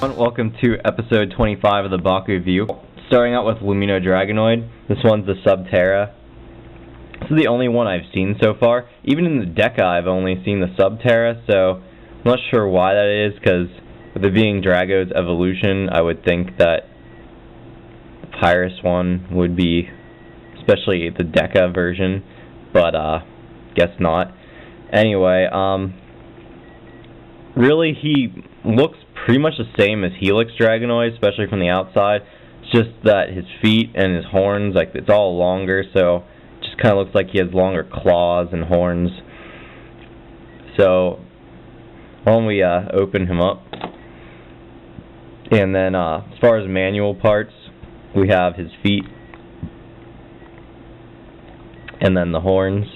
everyone, welcome to episode 25 of the BakuView. Starting out with Lumino Dragonoid. This one's the Subterra. This is the only one I've seen so far. Even in the Deca I've only seen the Subterra, so I'm not sure why that is, because with it being Drago's evolution, I would think that the Pyrus one would be, especially the Deca version, but guess not. Anyway, really he looks pretty much the same as Helix Dragonoid, especially from the outside. It's just that his feet and his horns, like, it's all longer, so it just kind of looks like he has longer claws and horns. So why don't we open him up, and then as far as manual parts, we have his feet and then the horns.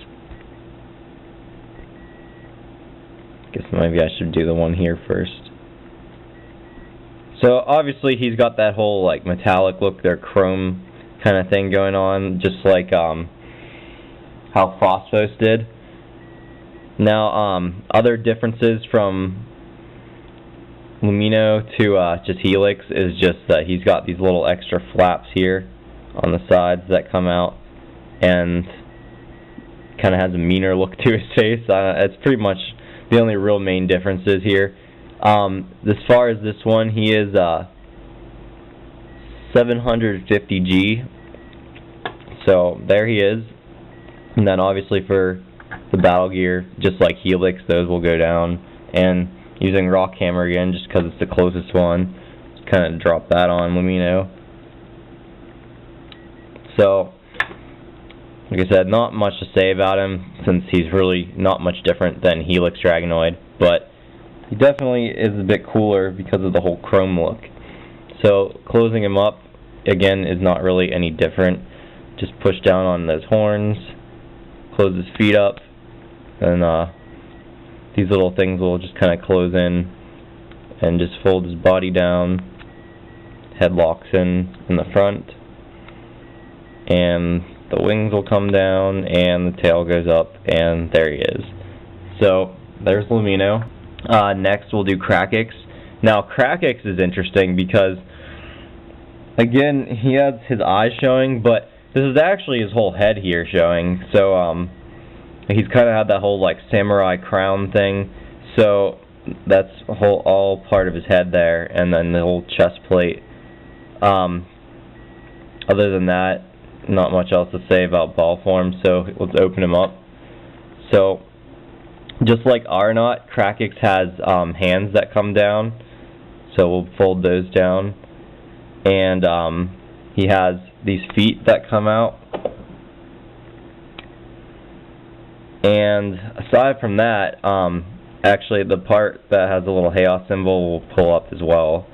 Guess maybe I should do the one here first. So obviously he's got that whole like metallic look, their chrome kind of thing going on, just like how Phosphos did. Now other differences from Lumino to just Helix is just that he's got these little extra flaps here on the sides that come out, and kind of has a meaner look to his face. It's pretty much the only real main differences here. As far as this one, he is 750G, so there he is. And then obviously for the battle gear, just like Helix, those will go down. And using Rock Hammer again, just because it's the closest one, just kind of drop that on Lumino. So, like I said, not much to say about him, since he's really not much different than Helix Dragonoid, but he definitely is a bit cooler because of the whole chrome look. So closing him up, again, is not really any different. Just push down on those horns, close his feet up, and these little things will just kind of close in, and just fold his body down. Head locks in the front, and the wings will come down, and the tail goes up, and there he is. So there's Lumino. Next we'll do Krakix. Now Krakix is interesting because, again, he has his eyes showing, but this is actually his whole head here showing. So he's kind of had that whole like samurai crown thing, so that's all part of his head there, and then the whole chest plate. Other than that, not much else to say about ball form, so let's open him up. So just like Arnott, Krakix has hands that come down, so we'll fold those down. And he has these feet that come out. And aside from that, actually the part that has a little Chaos symbol will pull up as well.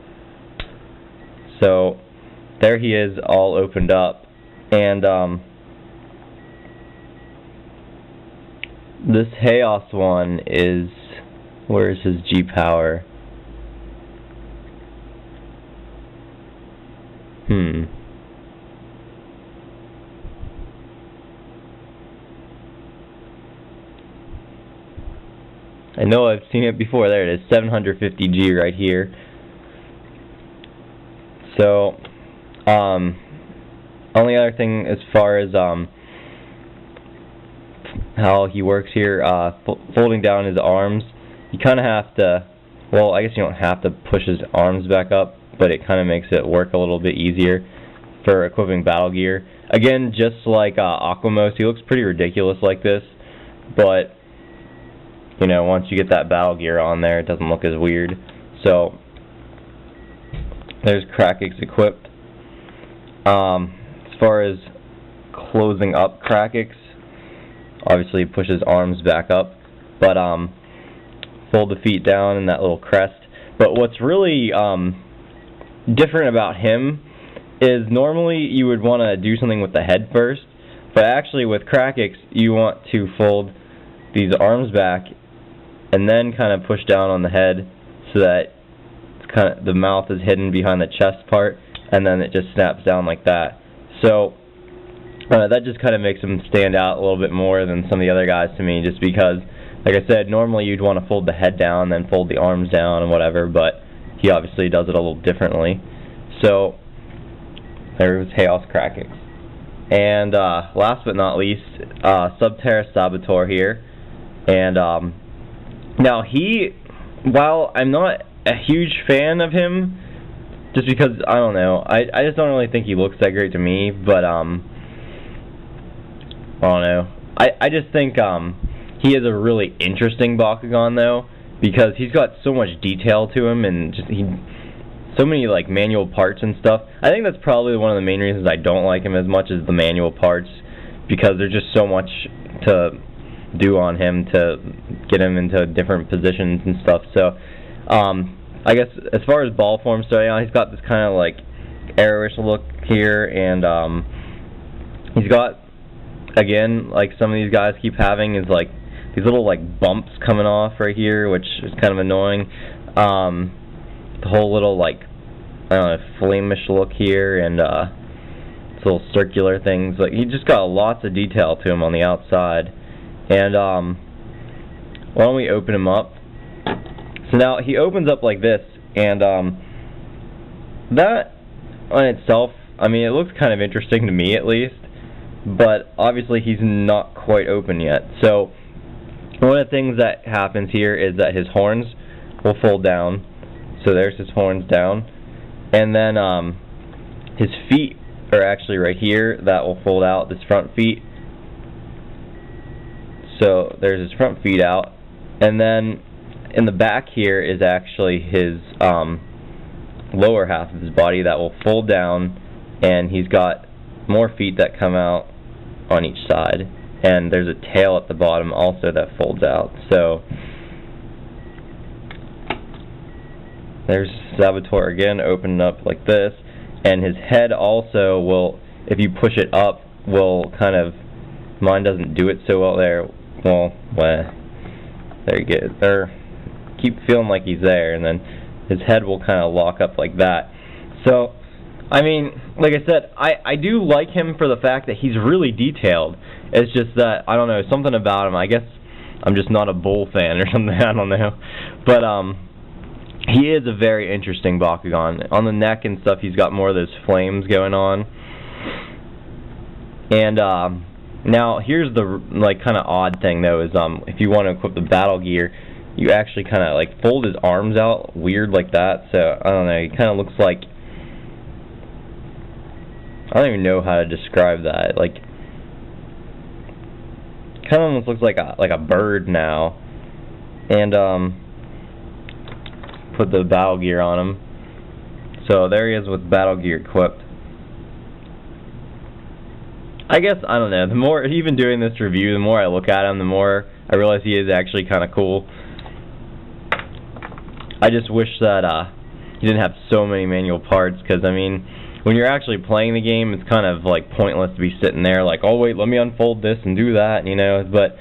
So there he is, all opened up. And this Chaos one is, where's his G power? I know I've seen it before. There it is, 750G right here. So, only other thing as far as how he works here, folding down his arms, you kind of have to, well, I guess you don't have to push his arms back up, but it kind of makes it work a little bit easier for equipping battle gear. Again, just like Aquamos, he looks pretty ridiculous like this, but you know, once you get that battle gear on there, it doesn't look as weird. So there's Krakix equipped. As far as closing up Krakix, obviously push his arms back up, but fold the feet down in that little crest. But what's really different about him is normally you would want to do something with the head first, but actually with Krakix you want to fold these arms back and then kind of push down on the head so that it's kind of, the mouth is hidden behind the chest part, and then it just snaps down like that. So that just kind of makes him stand out a little bit more than some of the other guys to me, just because, like I said, normally you'd want to fold the head down, then fold the arms down and whatever, but he obviously does it a little differently. So there's Chaos Krakix. And last but not least, Subterra Sabator here. And now while I'm not a huge fan of him, just because, I don't know, I just don't really think he looks that great to me, but I don't know. I just think he is a really interesting Bakugan, though, because he's got so much detail to him, and just so many like manual parts and stuff. I think that's probably one of the main reasons I don't like him as much as the manual parts, because there's just so much to do on him to get him into different positions and stuff. So I guess as far as ball form, so yeah, he's got this kind of like arrowish look here, and he's got, again, like some of these guys keep having, is like these little like bumps coming off right here, which is kind of annoying. The whole little like, I don't know, flamish look here, and this little circular things. Like, he just got lots of detail to him on the outside. And why don't we open him up? So now he opens up like this, and that on itself, I mean, it looks kind of interesting to me at least, but obviously he's not quite open yet. So one of the things that happens here is that his horns will fold down. So there's his horns down, and then his feet are actually right here. That will fold out, his front feet. So there's his front feet out, and then in the back here is actually his lower half of his body that will fold down, and he's got more feet that come out on each side, and there's a tail at the bottom also that folds out. So there's Sabator again, opening up like this, and his head also will, if you push it up, will kind of, mine doesn't do it so well there. Well, there you go. There, keep feeling like he's there, and then his head will kind of lock up like that. So, I mean, like I said, I do like him for the fact that he's really detailed. It's just that, I don't know, something about him, I guess I'm just not a bull fan or something, I don't know. But, he is a very interesting Bakugan. On the neck and stuff, he's got more of those flames going on. And, now, here's the, like, kind of odd thing, though, is, if you want to equip the battle gear, you actually kind of, like, fold his arms out weird like that. So, I don't know, he kind of looks like, I don't even know how to describe that. Like, kind of almost looks like a bird now. And, put the battle gear on him. So, there he is with battle gear equipped. I guess, I don't know, the more, even doing this review, the more I look at him, the more I realize he is actually kind of cool. I just wish that he didn't have so many manual parts, because, I mean, when you're actually playing the game, it's kind of, like, pointless to be sitting there, like, oh, wait, let me unfold this and do that, you know, but,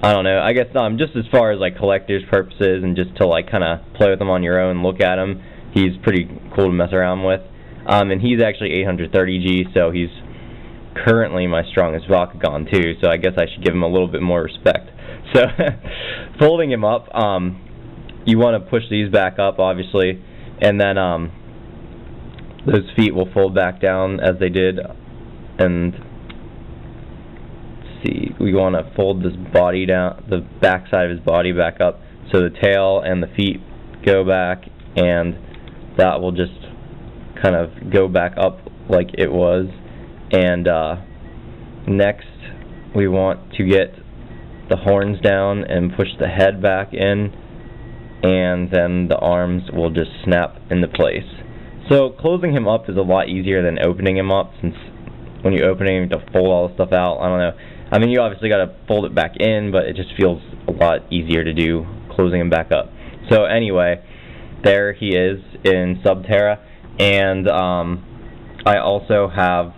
I don't know, I guess, just as far as, like, collector's purposes and just to, like, kind of play with him on your own, look at him, he's pretty cool to mess around with. And he's actually 830G, so he's currently my strongest Bakugan too, so I guess I should give him a little bit more respect. So, folding him up, you want to push these back up, obviously, and then those feet will fold back down as they did, and see, we want to fold this body down, the back side of his body back up, so the tail and the feet go back, and that will just kind of go back up like it was. And next we want to get the horns down and push the head back in, and then the arms will just snap into place. So closing him up is a lot easier than opening him up, since when you open him you have to fold all the stuff out. I don't know. I mean, you obviously got to fold it back in, but it just feels a lot easier to do closing him back up. So anyway, there he is in Subterra, and I also have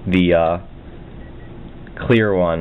the clear one.